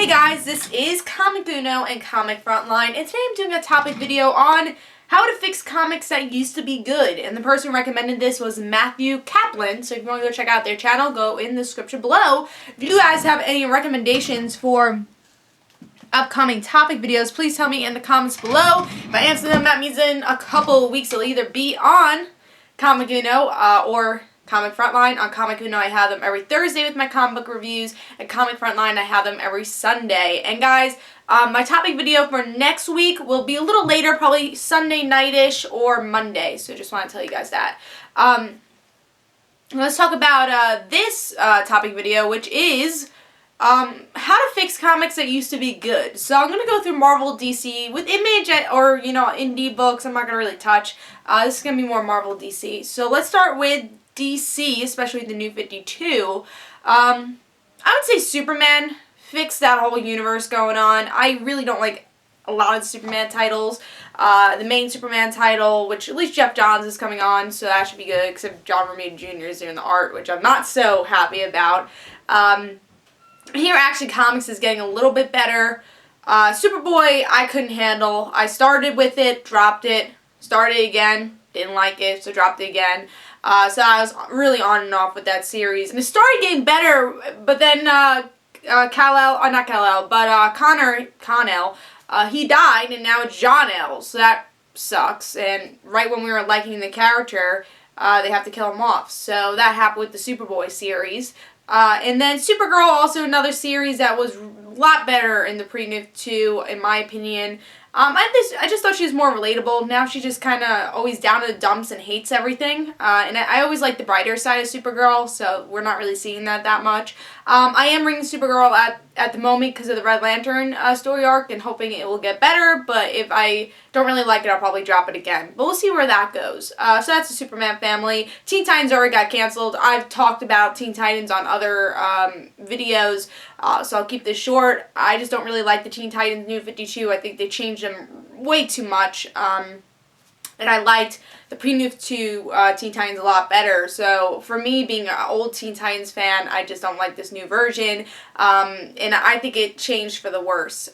Hey guys, this is Comic Uno and Comic Frontline, and today I'm doing a topic video on how to fix comics that used to be good. And the person who recommended this was Matthew Kaplan, so if you want to go check out their channel, go in the description below. If you guys have any recommendations for upcoming topic videos, please tell me in the comments below. If I answer them, that means in a couple of weeks it'll either be on Comic Uno or Comic Frontline. On Comic Uno, I have them every Thursday with my comic book reviews, and Comic Frontline, I have them every Sunday. And guys, my topic video for next week will be a little later, probably Sunday night-ish or Monday, so just want to tell you guys that. Let's talk about this topic video, which is how to fix comics that used to be good. So I'm going to go through Marvel, DC, with Image or, indie books I'm not going to really touch. This is going to be more Marvel, DC. So let's start with DC, especially the New 52. I would say Superman fixed that whole universe going on. I really don't like a lot of the Superman titles. The main Superman title, which at least Jeff Johns is coming on, so that should be good, except John Romita Jr. is doing the art, which I'm not so happy about. Here, Action Comics is getting a little bit better. Superboy, I couldn't handle. I started with it, dropped it, started again, didn't like it, so dropped it again. So I was really on and off with that series. And it started getting better, but then Connell, he died, and now it's John-El, so that sucks. And right when we were liking the character, they have to kill him off. So that happened with the Superboy series. And then Supergirl, also another series that was a lot better in the Pre-Nuke 2, in my opinion. I just thought she was more relatable. Now she's just kind of always down in the dumps and hates everything. And I always like the brighter side of Supergirl, so we're not really seeing that much. I am reading Supergirl at the moment because of the Red Lantern story arc and hoping it will get better, but if I don't really like it, I'll probably drop it again. But we'll see where that goes. So that's the Superman family. Teen Titans already got canceled. I've talked about Teen Titans on other videos, so I'll keep this short. I just don't really like the Teen Titans New 52. I think they changed them way too much. And I liked the Pre-Nuke 2 Teen Titans a lot better. So for me, being an old Teen Titans fan, I just don't like this new version. And I think it changed for the worse.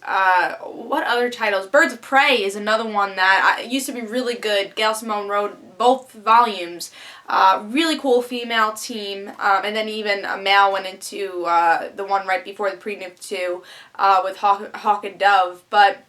What other titles? Birds of Prey is another one that used to be really good. Gail Simone wrote both volumes. Really cool female team. And then even a male went into the one right before the Pre-Nuke 2 with Hawk and Dove. But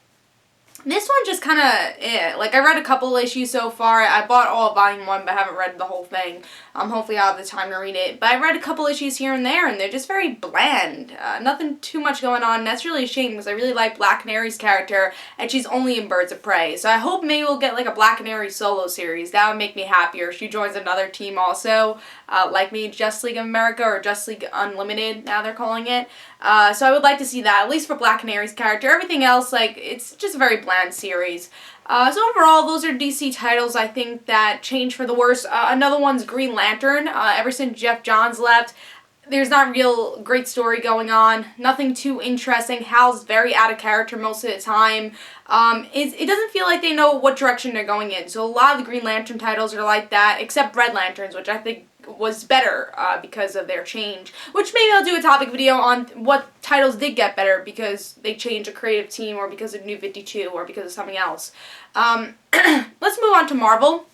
this one just kind of, like I read a couple issues so far. I bought all of volume 1, but I haven't read the whole thing. Hopefully I'll have the time to read it. But I read a couple issues here and there, and they're just very bland. Nothing too much going on, and that's really a shame because I really like Black Canary's character, and she's only in Birds of Prey. So I hope maybe we'll get like a Black Canary solo series. That would make me happier. She joins another team also, like maybe Justice League of America or Justice League Unlimited, now they're calling it. So I would like to see that, at least for Black Canary's character. Everything else, like, it's just a very bland series. So overall, those are DC titles I think that changed for the worse. Another one's Green Lantern. Ever since Jeff Johns left, there's not real great story going on. Nothing too interesting. Hal's very out of character most of the time. It doesn't feel like they know what direction they're going in. So a lot of the Green Lantern titles are like that, except Red Lanterns, which I think was better because of their change. Which maybe I'll do a topic video on what titles did get better because they changed a creative team or because of New 52 or because of something else. Let's move on to Marvel.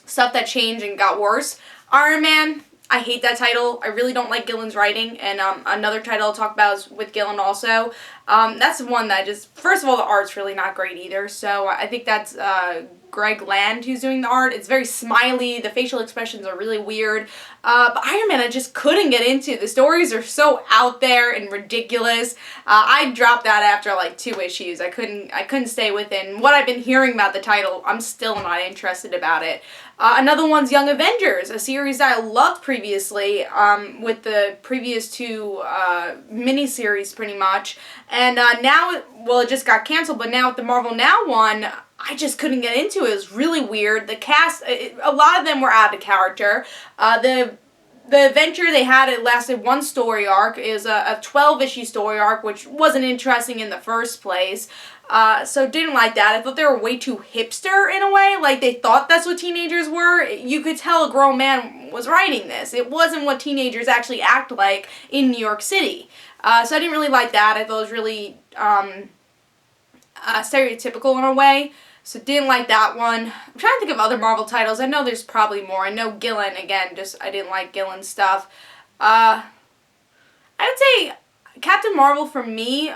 Stuff that changed and got worse. Iron Man. I hate that title. I really don't like Gillen's writing, and another title I'll talk about is with Gillen also. That's the one that just, first of all, the art's really not great either, so I think that's Greg Land who's doing the art. It's very smiley. The facial expressions are really weird. But Iron Man I just couldn't get into. The stories are so out there and ridiculous. I dropped that after like 2 issues. I couldn't stay within. What I've been hearing about the title, I'm still not interested about it. Another one's Young Avengers, a series that I loved previously with the previous 2 miniseries pretty much. And now, well, it just got canceled, but now with the Marvel Now one, I just couldn't get into it. It was really weird. The cast, a lot of them were out of character. The the adventure they had, it lasted one story arc. It was a 12-issue story arc, which wasn't interesting in the first place. So didn't like that. I thought they were way too hipster in a way. Like, they thought that's what teenagers were. You could tell a grown man was writing this. It wasn't what teenagers actually act like in New York City. So I didn't really like that. I thought it was really stereotypical in a way. So didn't like that one. I'm trying to think of other Marvel titles. I know there's probably more. I know Gillen, again, just I didn't like Gillen stuff. I would say Captain Marvel for me,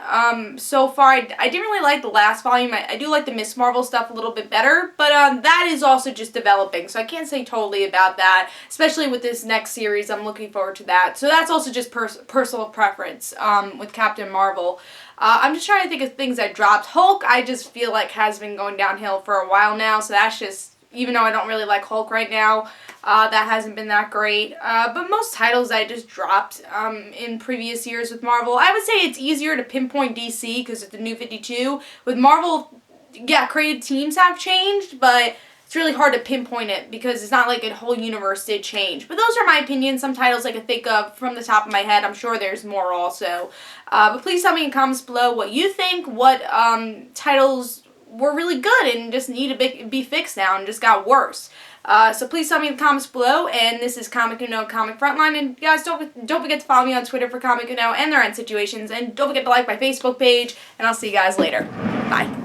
so far, I didn't really like the last volume. I do like the Miss Marvel stuff a little bit better, but that is also just developing, so I can't say totally about that, especially with this next series. I'm looking forward to that. So that's also just personal preference with Captain Marvel. I'm just trying to think of things that dropped. Hulk, I just feel like has been going downhill for a while now, so that's just, even though I don't really like Hulk right now, that hasn't been that great. But most titles I just dropped in previous years with Marvel, I would say it's easier to pinpoint DC because it's the New 52. With Marvel, yeah, creative teams have changed, but it's really hard to pinpoint it because it's not like a whole universe did change. But those are my opinions. Some titles I could think of from the top of my head. I'm sure there's more also. But please tell me in the comments below what you think, what titles were really good and just need to be fixed now and just got worse. So please tell me in the comments below. And this is Comic Uno, Comic Frontline. And guys, don't forget to follow me on Twitter for Comic Uno and their end situations. And don't forget to like my Facebook page. And I'll see you guys later. Bye.